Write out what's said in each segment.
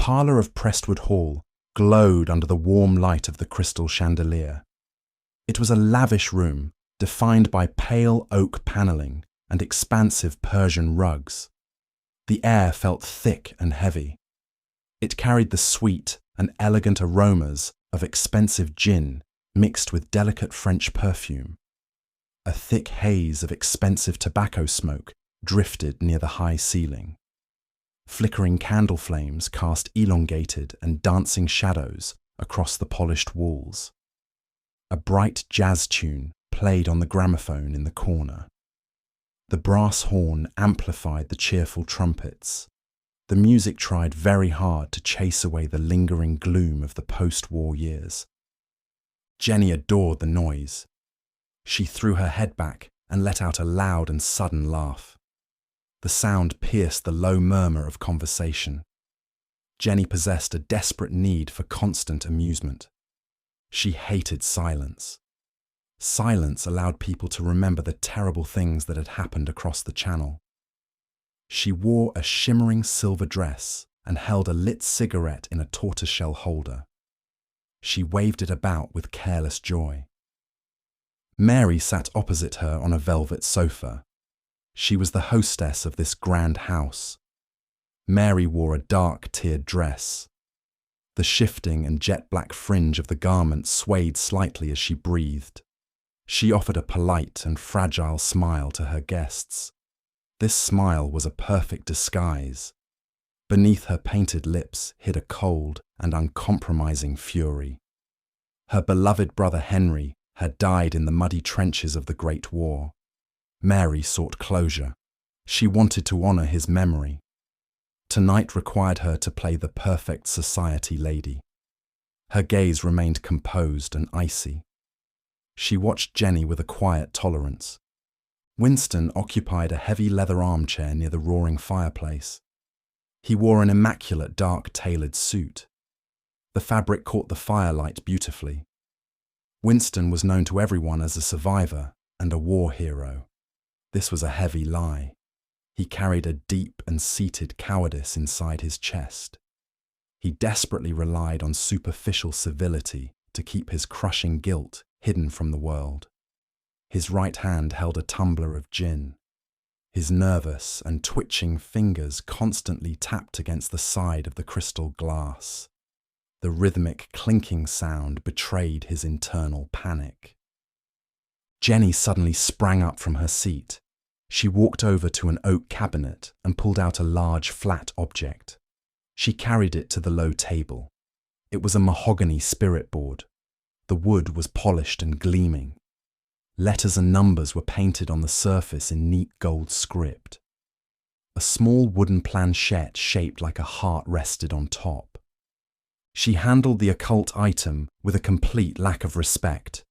parlour of Prestwood Hall glowed under the warm light of the crystal chandelier. It was a lavish room, defined by pale oak panelling and expansive Persian rugs. The air felt thick and heavy. It carried the sweet and elegant aromas of expensive gin mixed with delicate French perfume. A thick haze of expensive tobacco smoke drifted near the high ceiling. Flickering candle flames cast elongated and dancing shadows across the polished walls. A bright jazz tune played on the gramophone in the corner. The brass horn amplified the cheerful trumpets. The music tried very hard to chase away the lingering gloom of the post-war years. Jenny adored the noise. She threw her head back and let out a loud and sudden laugh. The sound pierced the low murmur of conversation. Jenny possessed a desperate need for constant amusement. She hated silence. Silence allowed people to remember the terrible things that had happened across the channel. She wore a shimmering silver dress and held a lit cigarette in a tortoiseshell holder. She waved it about with careless joy. Mary sat opposite her on a velvet sofa. She was the hostess of this grand house. Mary wore a dark tiered dress. The shifting and jet-black fringe of the garment swayed slightly as she breathed. She offered a polite and fragile smile to her guests. This smile was a perfect disguise. Beneath her painted lips hid a cold and uncompromising fury. Her beloved brother Henry had died in the muddy trenches of the Great War. Mary sought closure. She wanted to honour his memory. Tonight required her to play the perfect society lady. Her gaze remained composed and icy. She watched Jenny with a quiet tolerance. Winston occupied a heavy leather armchair near the roaring fireplace. He wore an immaculate dark tailored suit. The fabric caught the firelight beautifully. Winston was known to everyone as a survivor and a war hero. This was a heavy lie. He carried a deep and seated cowardice inside his chest. He desperately relied on superficial civility to keep his crushing guilt hidden from the world. His right hand held a tumbler of gin. His nervous and twitching fingers constantly tapped against the side of the crystal glass. The rhythmic clinking sound betrayed his internal panic. Jenny suddenly sprang up from her seat. She walked over to an oak cabinet and pulled out a large flat object. She carried it to the low table. It was a mahogany spirit board. The wood was polished and gleaming. Letters and numbers were painted on the surface in neat gold script. A small wooden planchette shaped like a heart rested on top. She handled the occult item with a complete lack of respect.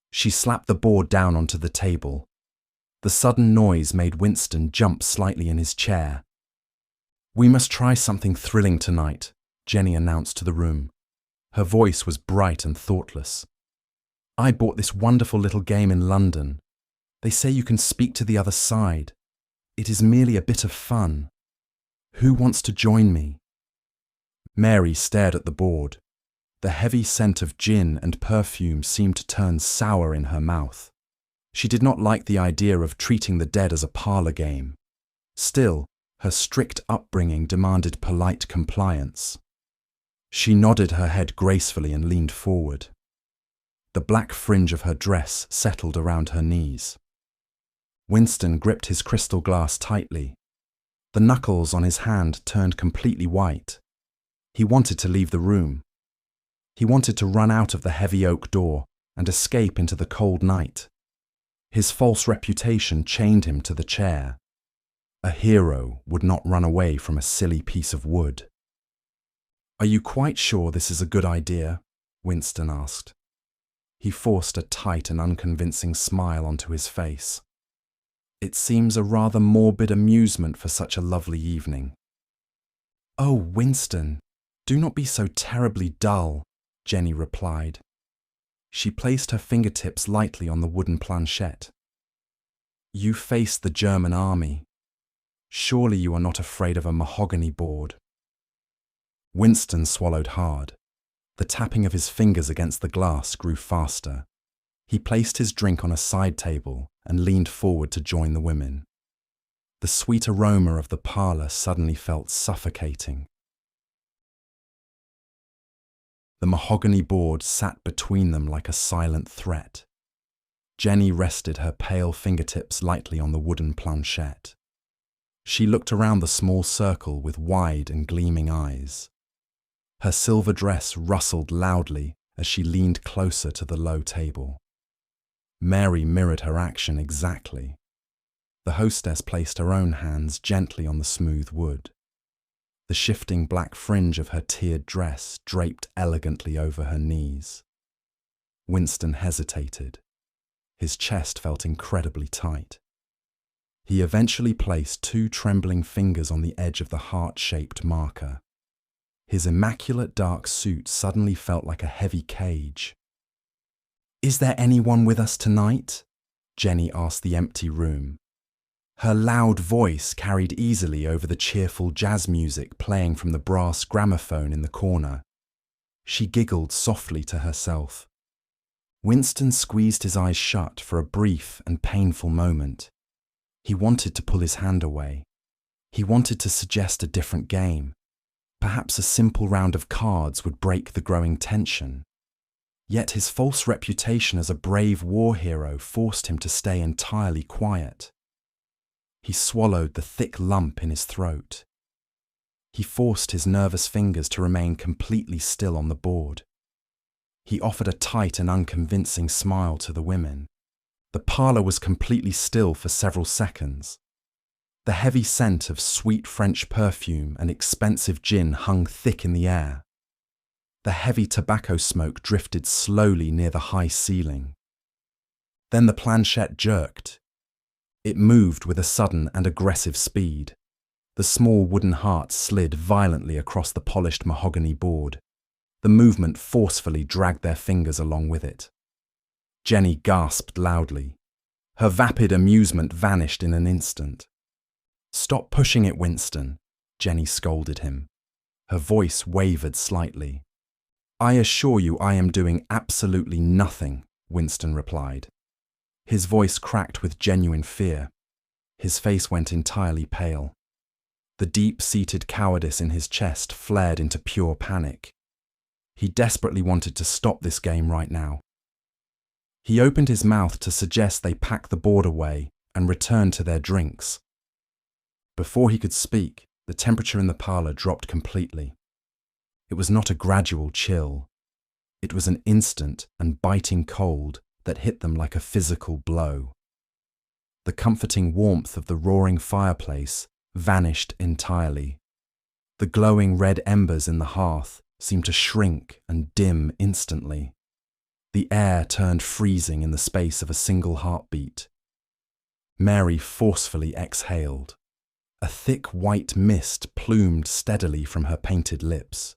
She slapped the board down onto the table. The sudden noise made Winston jump slightly in his chair. "We must try something thrilling tonight," Jenny announced to the room. Her voice was bright and thoughtless. "I bought this wonderful little game in London. They say you can speak to the other side. It is merely a bit of fun. Who wants to join me?" Mary stared at the board. The heavy scent of gin and perfume seemed to turn sour in her mouth. She did not like the idea of treating the dead as a parlour game. Still, her strict upbringing demanded polite compliance. She nodded her head gracefully and leaned forward. The black fringe of her dress settled around her knees. Winston gripped his crystal glass tightly. The knuckles on his hand turned completely white. He wanted to leave the room. He wanted to run out of the heavy oak door and escape into the cold night. His false reputation chained him to the chair. A hero would not run away from a silly piece of wood. "Are you quite sure this is a good idea?" Winston asked. He forced a tight and unconvincing smile onto his face. "It seems a rather morbid amusement for such a lovely evening." "Oh, Winston, do not be so terribly dull," Jenny replied. She placed her fingertips lightly on the wooden planchette. "You faced the German army. Surely you are not afraid of a mahogany board." Winston swallowed hard. The tapping of his fingers against the glass grew faster. He placed his drink on a side table and leaned forward to join the women. The sweet aroma of the parlour suddenly felt suffocating. The mahogany board sat between them like a silent threat. Jenny rested her pale fingertips lightly on the wooden planchette. She looked around the small circle with wide and gleaming eyes. Her silver dress rustled loudly as she leaned closer to the low table. Mary mirrored her action exactly. The hostess placed her own hands gently on the smooth wood. The shifting black fringe of her tiered dress draped elegantly over her knees. Winston hesitated. His chest felt incredibly tight. He eventually placed 2 trembling fingers on the edge of the heart-shaped marker. His immaculate dark suit suddenly felt like a heavy cage. "Is there anyone with us tonight?" Jenny asked the empty room. Her loud voice carried easily over the cheerful jazz music playing from the brass gramophone in the corner. She giggled softly to herself. Winston squeezed his eyes shut for a brief and painful moment. He wanted to pull his hand away. He wanted to suggest a different game. Perhaps a simple round of cards would break the growing tension. Yet his false reputation as a brave war hero forced him to stay entirely quiet. He swallowed the thick lump in his throat. He forced his nervous fingers to remain completely still on the board. He offered a tight and unconvincing smile to the women. The parlour was completely still for several seconds. The heavy scent of sweet French perfume and expensive gin hung thick in the air. The heavy tobacco smoke drifted slowly near the high ceiling. Then the planchette jerked. It moved with a sudden and aggressive speed. The small wooden heart slid violently across the polished mahogany board. The movement forcefully dragged their fingers along with it. Jenny gasped loudly. Her vapid amusement vanished in an instant. "Stop pushing it, Winston," Jenny scolded him. Her voice wavered slightly. "I assure you I am doing absolutely nothing," Winston replied. His voice cracked with genuine fear. His face went entirely pale. The deep-seated cowardice in his chest flared into pure panic. He desperately wanted to stop this game right now. He opened his mouth to suggest they pack the board away and return to their drinks. Before he could speak, the temperature in the parlour dropped completely. It was not a gradual chill. It was an instant and biting cold that hit them like a physical blow. The comforting warmth of the roaring fireplace vanished entirely. The glowing red embers in the hearth seemed to shrink and dim instantly. The air turned freezing in the space of a single heartbeat. Mary forcefully exhaled. A thick white mist plumed steadily from her painted lips.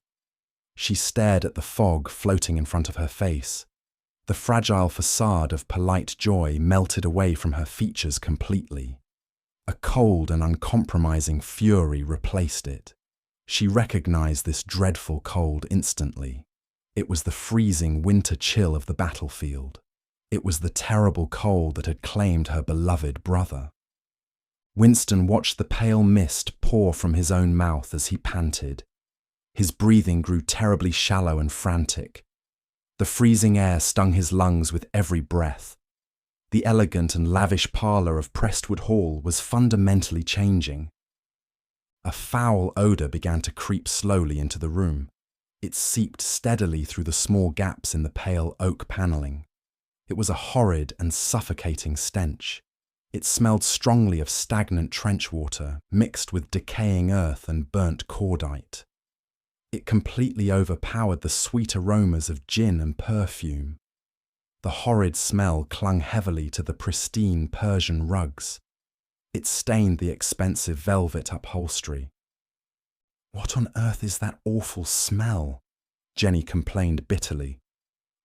She stared at the fog floating in front of her face. The fragile facade of polite joy melted away from her features completely. A cold and uncompromising fury replaced it. She recognized this dreadful cold instantly. It was the freezing winter chill of the battlefield. It was the terrible cold that had claimed her beloved brother. Winston watched the pale mist pour from his own mouth as he panted. His breathing grew terribly shallow and frantic. The freezing air stung his lungs with every breath. The elegant and lavish parlour of Prestwood Hall was fundamentally changing. A foul odour began to creep slowly into the room. It seeped steadily through the small gaps in the pale oak panelling. It was a horrid and suffocating stench. It smelled strongly of stagnant trench water mixed with decaying earth and burnt cordite. It completely overpowered the sweet aromas of gin and perfume. The horrid smell clung heavily to the pristine Persian rugs. It stained the expensive velvet upholstery. "What on earth is that awful smell?" Jenny complained bitterly.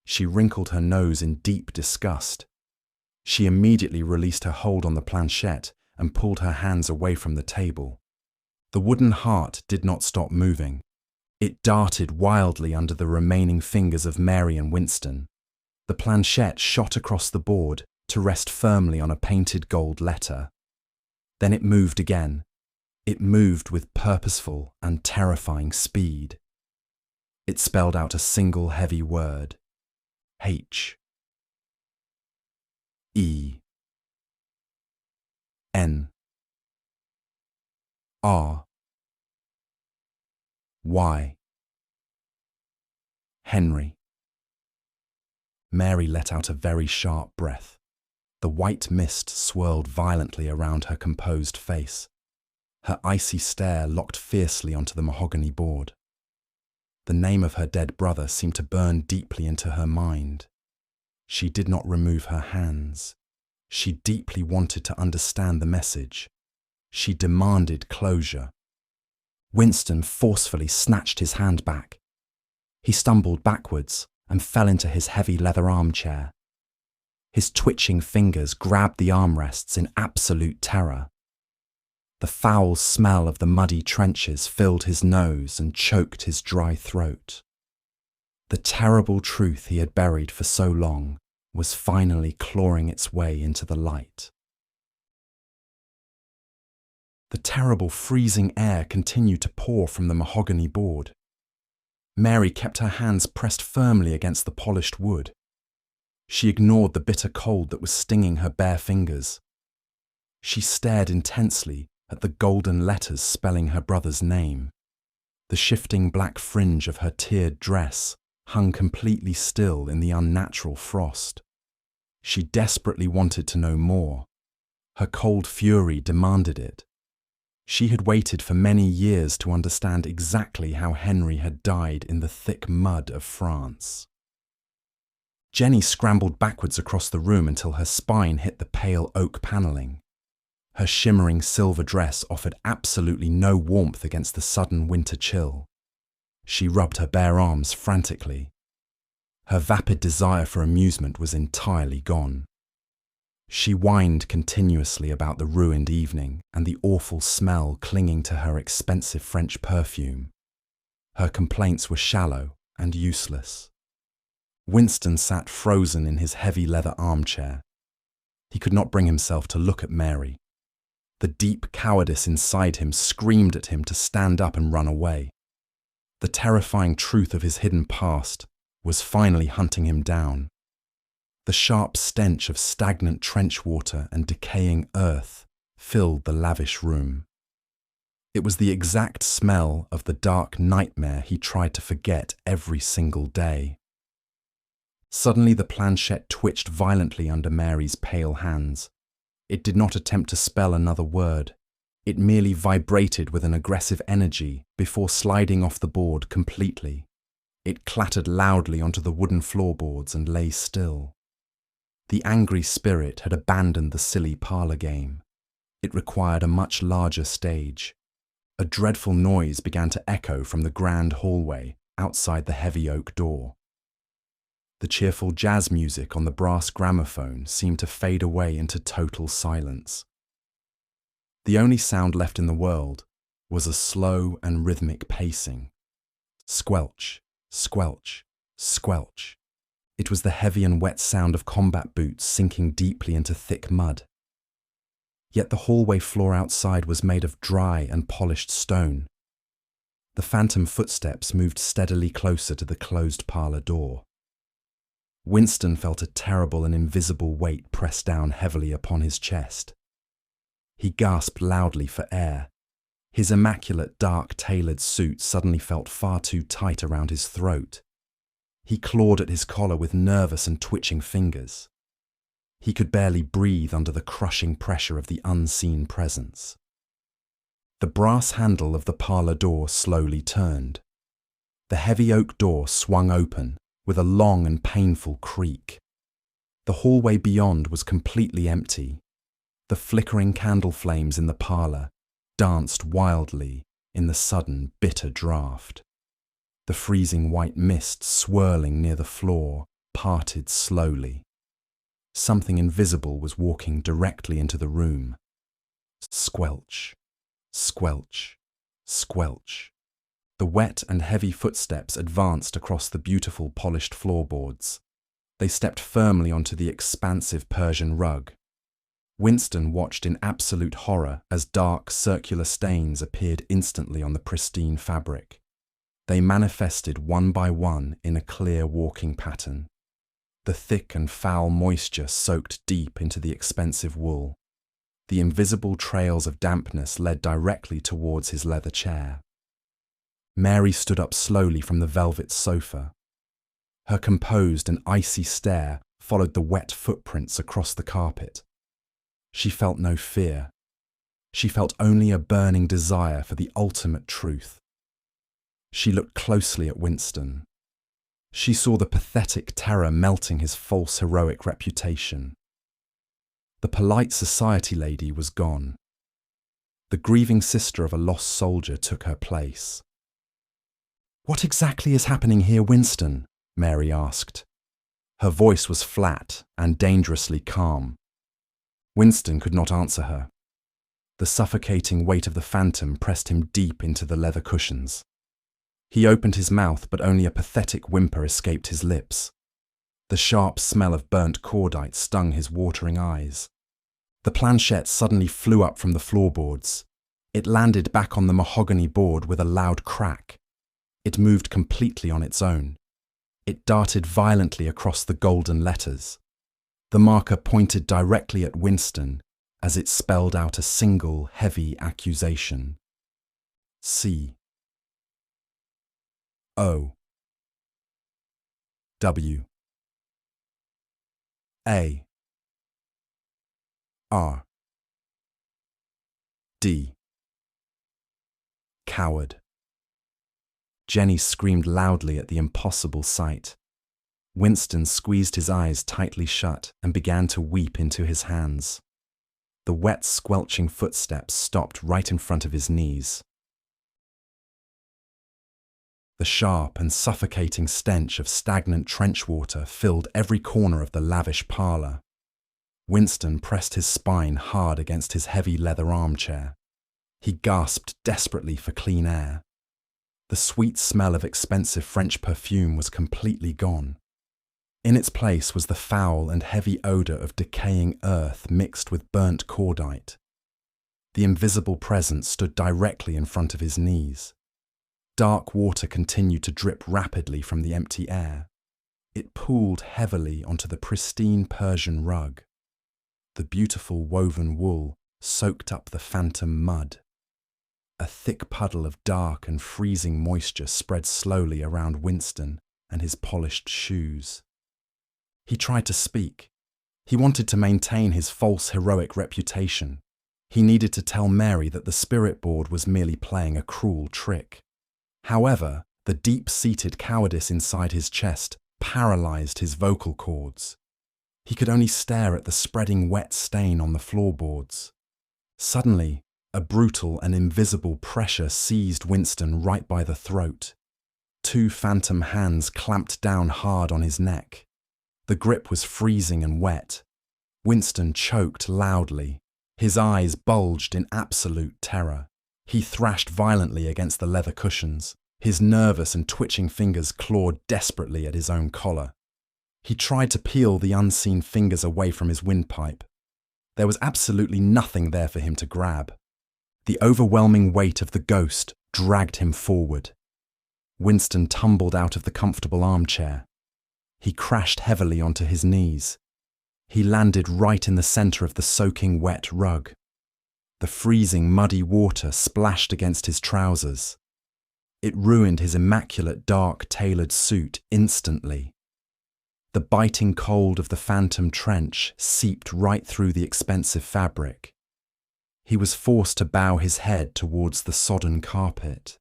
She wrinkled her nose in deep disgust. She immediately released her hold on the planchette and pulled her hands away from the table. The wooden heart did not stop moving. It darted wildly under the remaining fingers of Mary and Winston. The planchette shot across the board to rest firmly on a painted gold letter. Then it moved again. It moved with purposeful and terrifying speed. It spelled out a single heavy word. H. E. N. R. Y. Henry. Mary let out a very sharp breath. The white mist swirled violently around her composed face. Her icy stare locked fiercely onto the mahogany board. The name of her dead brother seemed to burn deeply into her mind. She did not remove her hands. She deeply wanted to understand the message. She demanded closure. Winston forcefully snatched his hand back. He stumbled backwards and fell into his heavy leather armchair. His twitching fingers grabbed the armrests in absolute terror. The foul smell of the muddy trenches filled his nose and choked his dry throat. The terrible truth he had buried for so long was finally clawing its way into the light. The terrible freezing air continued to pour from the mahogany board. Mary kept her hands pressed firmly against the polished wood. She ignored the bitter cold that was stinging her bare fingers. She stared intensely at the golden letters spelling her brother's name. The shifting black fringe of her tiered dress hung completely still in the unnatural frost. She desperately wanted to know more. Her cold fury demanded it. She had waited for many years to understand exactly how Henry had died in the thick mud of France. Jenny scrambled backwards across the room until her spine hit the pale oak panelling. Her shimmering silver dress offered absolutely no warmth against the sudden winter chill. She rubbed her bare arms frantically. Her vapid desire for amusement was entirely gone. She whined continuously about the ruined evening and the awful smell clinging to her expensive French perfume. Her complaints were shallow and useless. Winston sat frozen in his heavy leather armchair. He could not bring himself to look at Mary. The deep cowardice inside him screamed at him to stand up and run away. The terrifying truth of his hidden past was finally hunting him down. The sharp stench of stagnant trench water and decaying earth filled the lavish room. It was the exact smell of the dark nightmare he tried to forget every single day. Suddenly the planchette twitched violently under Mary's pale hands. It did not attempt to spell another word. It merely vibrated with an aggressive energy before sliding off the board completely. It clattered loudly onto the wooden floorboards and lay still. The angry spirit had abandoned the silly parlour game. It required a much larger stage. A dreadful noise began to echo from the grand hallway outside the heavy oak door. The cheerful jazz music on the brass gramophone seemed to fade away into total silence. The only sound left in the world was a slow and rhythmic pacing. Squelch, squelch, squelch. It was the heavy and wet sound of combat boots sinking deeply into thick mud. Yet the hallway floor outside was made of dry and polished stone. The phantom footsteps moved steadily closer to the closed parlour door. Winston felt a terrible and invisible weight press down heavily upon his chest. He gasped loudly for air. His immaculate dark tailored suit suddenly felt far too tight around his throat. He clawed at his collar with nervous and twitching fingers. He could barely breathe under the crushing pressure of the unseen presence. The brass handle of the parlour door slowly turned. The heavy oak door swung open with a long and painful creak. The hallway beyond was completely empty. The flickering candle flames in the parlour danced wildly in the sudden bitter draught. The freezing white mist swirling near the floor parted slowly. Something invisible was walking directly into the room. Squelch, squelch, squelch. The wet and heavy footsteps advanced across the beautiful polished floorboards. They stepped firmly onto the expansive Persian rug. Winston watched in absolute horror as dark, circular stains appeared instantly on the pristine fabric. They manifested one by one in a clear walking pattern. The thick and foul moisture soaked deep into the expensive wool. The invisible trails of dampness led directly towards his leather chair. Mary stood up slowly from the velvet sofa. Her composed and icy stare followed the wet footprints across the carpet. She felt no fear. She felt only a burning desire for the ultimate truth. She looked closely at Winston. She saw the pathetic terror melting his false heroic reputation. The polite society lady was gone. The grieving sister of a lost soldier took her place. "What exactly is happening here, Winston?" Mary asked. Her voice was flat and dangerously calm. Winston could not answer her. The suffocating weight of the phantom pressed him deep into the leather cushions. He opened his mouth, but only a pathetic whimper escaped his lips. The sharp smell of burnt cordite stung his watering eyes. The planchette suddenly flew up from the floorboards. It landed back on the mahogany board with a loud crack. It moved completely on its own. It darted violently across the golden letters. The marker pointed directly at Winston as it spelled out a single heavy accusation. C. O. W. A. R. D. Coward. Jenny screamed loudly at the impossible sight. Winston squeezed his eyes tightly shut and began to weep into his hands. The wet, squelching footsteps stopped right in front of his knees. The sharp and suffocating stench of stagnant trench water filled every corner of the lavish parlour. Winston pressed his spine hard against his heavy leather armchair. He gasped desperately for clean air. The sweet smell of expensive French perfume was completely gone. In its place was the foul and heavy odour of decaying earth mixed with burnt cordite. The invisible presence stood directly in front of his knees. Dark water continued to drip rapidly from the empty air. It pooled heavily onto the pristine Persian rug. The beautiful woven wool soaked up the phantom mud. A thick puddle of dark and freezing moisture spread slowly around Winston and his polished shoes. He tried to speak. He wanted to maintain his false heroic reputation. He needed to tell Mary that the spirit board was merely playing a cruel trick. However, the deep-seated cowardice inside his chest paralyzed his vocal cords. He could only stare at the spreading wet stain on the floorboards. Suddenly, a brutal and invisible pressure seized Winston right by the throat. Two phantom hands clamped down hard on his neck. The grip was freezing and wet. Winston choked loudly. His eyes bulged in absolute terror. He thrashed violently against the leather cushions. His nervous and twitching fingers clawed desperately at his own collar. He tried to peel the unseen fingers away from his windpipe. There was absolutely nothing there for him to grab. The overwhelming weight of the ghost dragged him forward. Winston tumbled out of the comfortable armchair. He crashed heavily onto his knees. He landed right in the center of the soaking wet rug. The freezing, muddy water splashed against his trousers. It ruined his immaculate, dark, tailored suit instantly. The biting cold of the phantom trench seeped right through the expensive fabric. He was forced to bow his head towards the sodden carpet.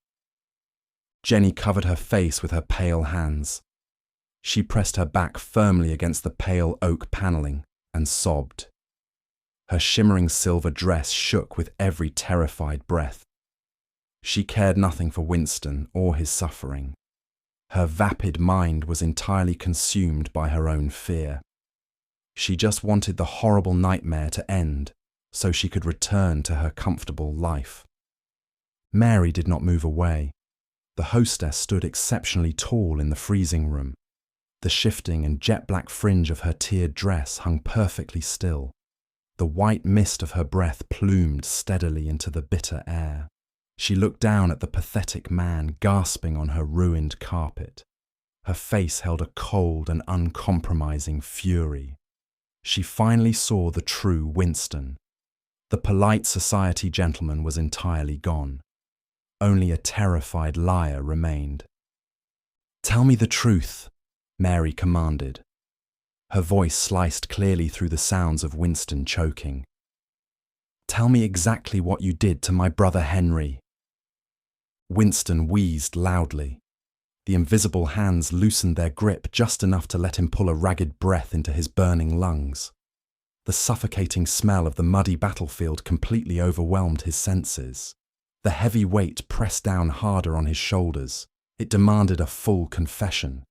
Jenny covered her face with her pale hands. She pressed her back firmly against the pale oak panelling and sobbed. Her shimmering silver dress shook with every terrified breath. She cared nothing for Winston or his suffering. Her vapid mind was entirely consumed by her own fear. She just wanted the horrible nightmare to end so she could return to her comfortable life. Mary did not move away. The hostess stood exceptionally tall in the freezing room. The shifting and jet-black fringe of her tiered dress hung perfectly still. The white mist of her breath plumed steadily into the bitter air. She looked down at the pathetic man gasping on her ruined carpet. Her face held a cold and uncompromising fury. She finally saw the true Winston. The polite society gentleman was entirely gone. Only a terrified liar remained. "Tell me the truth," Mary commanded. Her voice sliced clearly through the sounds of Winston choking. "Tell me exactly what you did to my brother Henry." Winston wheezed loudly. The invisible hands loosened their grip just enough to let him pull a ragged breath into his burning lungs. The suffocating smell of the muddy battlefield completely overwhelmed his senses. The heavy weight pressed down harder on his shoulders. It demanded a full confession.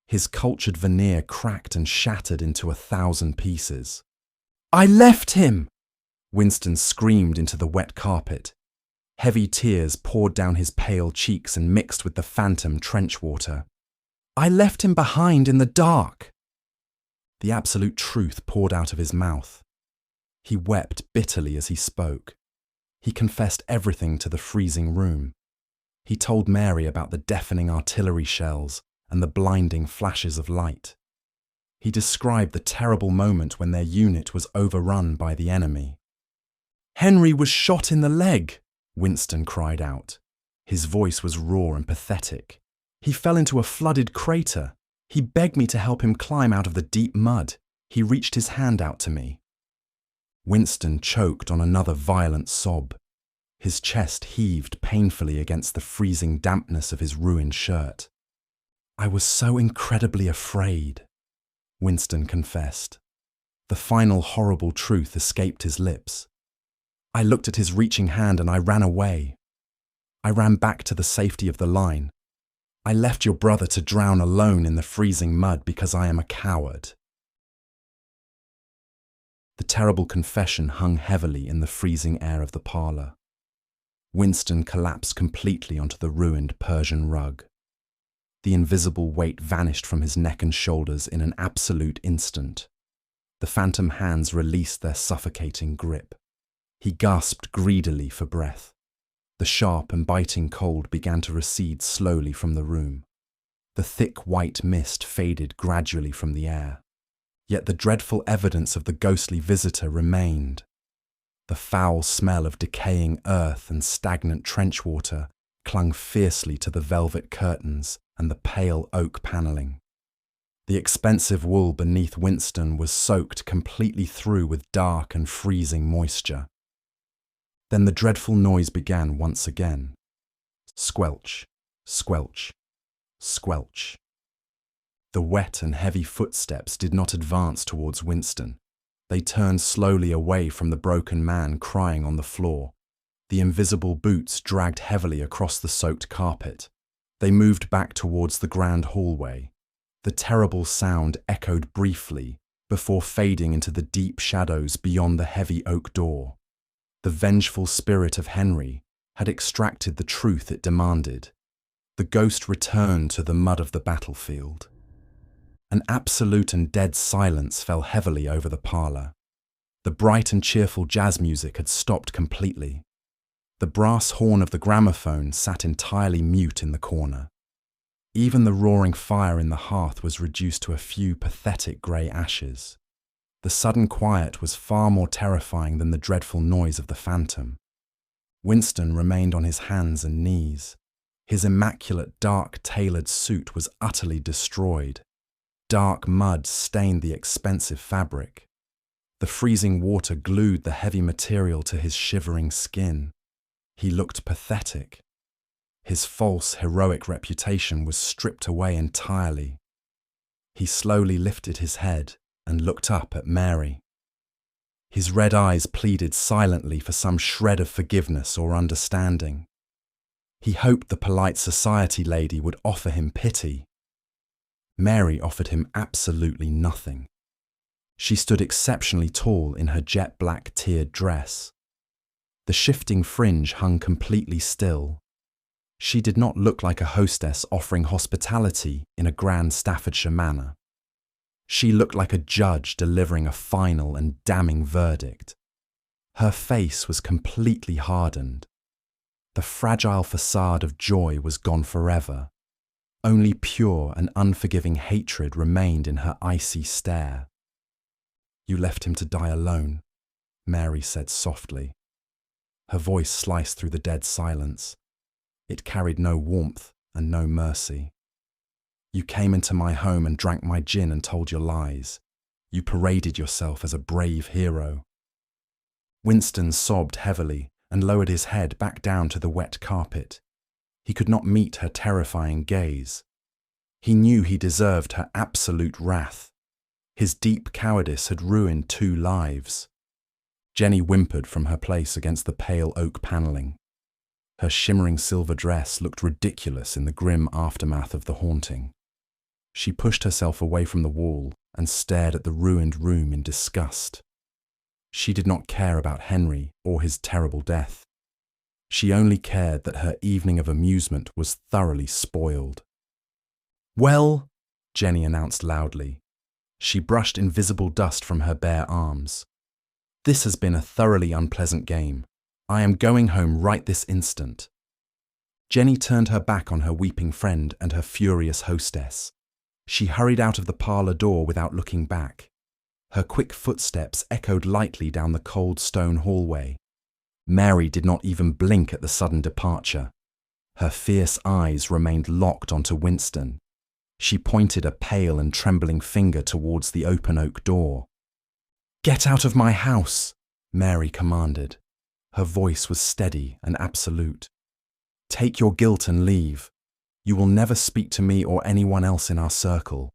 His cultured veneer cracked and shattered into 1,000 pieces. "I left him!" Winston screamed into the wet carpet. Heavy tears poured down his pale cheeks and mixed with the phantom trench water. "I left him behind in the dark." The absolute truth poured out of his mouth. He wept bitterly as he spoke. He confessed everything to the freezing room. He told Mary about the deafening artillery shells and the blinding flashes of light. He described the terrible moment when their unit was overrun by the enemy. "Henry was shot in the leg," Winston cried out. His voice was raw and pathetic. "He fell into a flooded crater. He begged me to help him climb out of the deep mud. He reached his hand out to me." Winston choked on another violent sob. His chest heaved painfully against the freezing dampness of his ruined shirt. "I was so incredibly afraid," Winston confessed. The final horrible truth escaped his lips. "I looked at his reaching hand and I ran away. I ran back to the safety of the line. I left your brother to drown alone in the freezing mud because I am a coward." The terrible confession hung heavily in the freezing air of the parlour. Winston collapsed completely onto the ruined Persian rug. The invisible weight vanished from his neck and shoulders in an absolute instant. The phantom hands released their suffocating grip. He gasped greedily for breath. The sharp and biting cold began to recede slowly from the room. The thick white mist faded gradually from the air. Yet the dreadful evidence of the ghostly visitor remained. The foul smell of decaying earth and stagnant trench water clung fiercely to the velvet curtains and the pale oak panelling. The expensive wool beneath Winston was soaked completely through with dark and freezing moisture. Then the dreadful noise began once again. Squelch, squelch, squelch. The wet and heavy footsteps did not advance towards Winston. They turned slowly away from the broken man crying on the floor. The invisible boots dragged heavily across the soaked carpet. They moved back towards the grand hallway. The terrible sound echoed briefly before fading into the deep shadows beyond the heavy oak door. The vengeful spirit of Henry had extracted the truth it demanded. The ghost returned to the mud of the battlefield. An absolute and dead silence fell heavily over the parlour. The bright and cheerful jazz music had stopped completely. The brass horn of the gramophone sat entirely mute in the corner. Even the roaring fire in the hearth was reduced to a few pathetic grey ashes. The sudden quiet was far more terrifying than the dreadful noise of the phantom. Winston remained on his hands and knees. His immaculate dark tailored suit was utterly destroyed. Dark mud stained the expensive fabric. The freezing water glued the heavy material to his shivering skin. He looked pathetic. His false, heroic reputation was stripped away entirely. He slowly lifted his head and looked up at Mary. His red eyes pleaded silently for some shred of forgiveness or understanding. He hoped the polite society lady would offer him pity. Mary offered him absolutely nothing. She stood exceptionally tall in her jet-black tiered dress. The shifting fringe hung completely still. She did not look like a hostess offering hospitality in a grand Staffordshire manner. She looked like a judge delivering a final and damning verdict. Her face was completely hardened. The fragile facade of joy was gone forever. Only pure and unforgiving hatred remained in her icy stare. "You left him to die alone," Mary said softly. Her voice sliced through the dead silence. It carried no warmth and no mercy. "You came into my home and drank my gin and told your lies. You paraded yourself as a brave hero." Winston sobbed heavily and lowered his head back down to the wet carpet. He could not meet her terrifying gaze. He knew he deserved her absolute wrath. His deep cowardice had ruined 2 lives. Jenny whimpered from her place against the pale oak panelling. Her shimmering silver dress looked ridiculous in the grim aftermath of the haunting. She pushed herself away from the wall and stared at the ruined room in disgust. She did not care about Henry or his terrible death. She only cared that her evening of amusement was thoroughly spoiled. "Well," Jenny announced loudly. She brushed invisible dust from her bare arms. "This has been a thoroughly unpleasant game. I am going home right this instant." Jenny turned her back on her weeping friend and her furious hostess. She hurried out of the parlour door without looking back. Her quick footsteps echoed lightly down the cold stone hallway. Mary did not even blink at the sudden departure. Her fierce eyes remained locked onto Winston. She pointed a pale and trembling finger towards the open oak door. "Get out of my house," Mary commanded. Her voice was steady and absolute. "Take your guilt and leave. You will never speak to me or anyone else in our circle.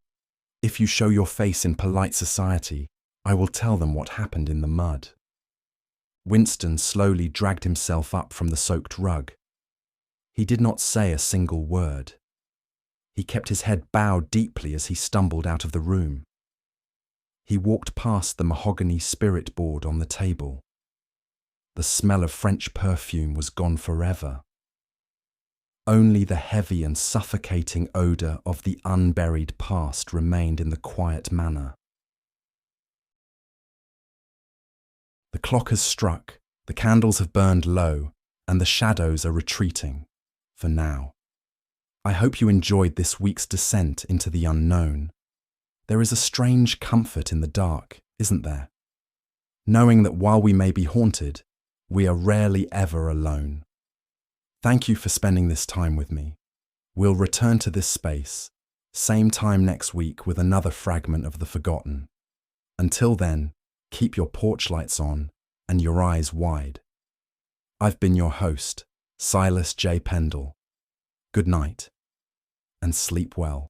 If you show your face in polite society, I will tell them what happened in the mud." Winston slowly dragged himself up from the soaked rug. He did not say a single word. He kept his head bowed deeply as he stumbled out of the room. He walked past the mahogany spirit board on the table. The smell of French perfume was gone forever. Only the heavy and suffocating odour of the unburied past remained in the quiet manor. The clock has struck, the candles have burned low, and the shadows are retreating, for now. I hope you enjoyed this week's descent into the unknown. There is a strange comfort in the dark, isn't there? Knowing that while we may be haunted, we are rarely ever alone. Thank you for spending this time with me. We'll return to this space, same time next week with another fragment of the forgotten. Until then, keep your porch lights on and your eyes wide. I've been your host, Silas J. Pendle. Good night, and sleep well.